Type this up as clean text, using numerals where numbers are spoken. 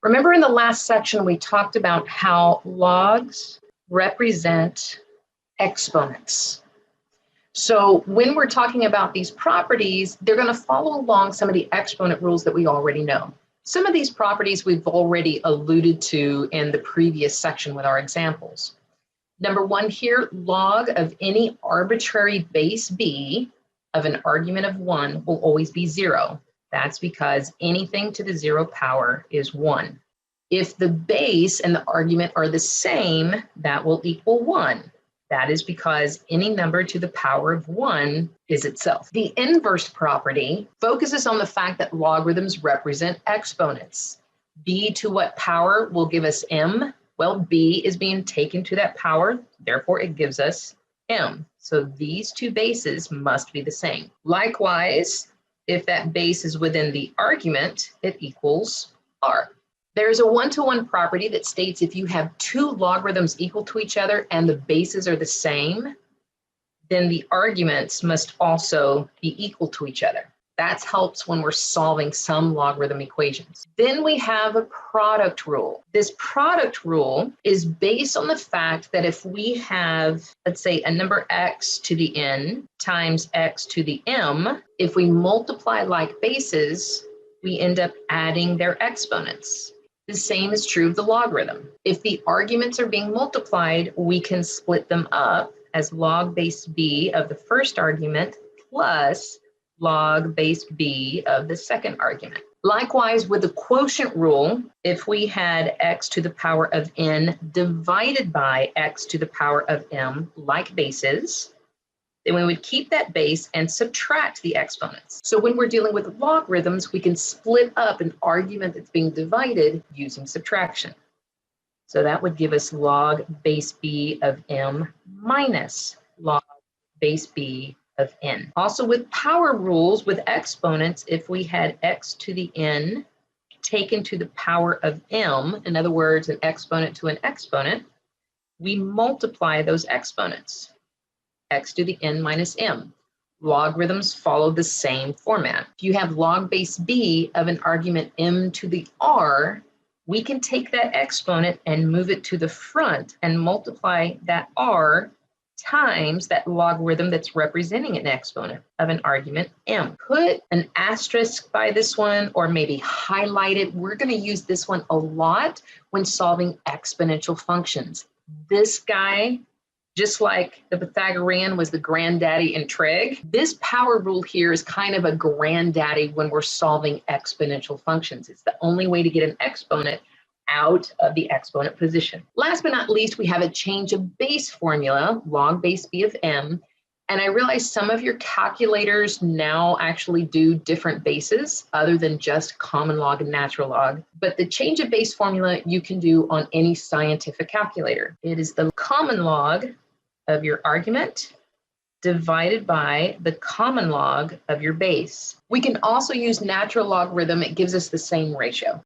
Remember in the last section, we talked about how logs represent exponents. So when we're talking about these properties, they're going to follow along some of the exponent rules that we already know. Some of these properties we've already alluded to in the previous section with our examples. Number one here, log of any arbitrary base b of an argument of 1 will always be 0. That's because anything to the 0 power is 1. If the base and the argument are the same, that will equal 1. That is because any number to the power of 1 is itself. The inverse property focuses on the fact that logarithms represent exponents. B to what power will give us m? Well, b is being taken to that power, therefore it gives us m. So these two bases must be the same. Likewise, if that base is within the argument, it equals r. There's a one-to-one property that states if you have two logarithms equal to each other and the bases are the same, then the arguments must also be equal to each other. That helps when we're solving some logarithm equations. Then we have a product rule. This product rule is based on the fact that if we have, let's say, a number x to the n times x to the m, if we multiply like bases, we end up adding their exponents. The same is true of the logarithm. If the arguments are being multiplied, we can split them up as log base b of the first argument plus log base b of the second argument. Likewise, with the quotient rule, if we had x to the power of n divided by x to the power of m like bases, then we would keep that base and subtract the exponents. So when we're dealing with logarithms, we can split up an argument that's being divided using subtraction. So that would give us log base b of m minus log base b of n. Also with power rules, with exponents, if we had x to the n taken to the power of m, in other words, an exponent to an exponent, we multiply those exponents, x to the n minus m. Logarithms follow the same format. If you have log base b of an argument m to the r, we can take that exponent and move it to the front and multiply that r times that logarithm that's representing an exponent of an argument m. Put an asterisk by this one or maybe highlight it. We're going to use this one a lot when solving exponential functions. This guy, just like the Pythagorean was the granddaddy in trig, this power rule here is kind of a granddaddy when we're solving exponential functions. It's the only way to get an exponent out of the exponent position. Last but not least, we have a change of base formula, log base b of m. And I realize some of your calculators now actually do different bases other than just common log and natural log. But the change of base formula you can do on any scientific calculator. It is the common log of your argument divided by the common log of your base. We can also use natural logarithm. It gives us the same ratio.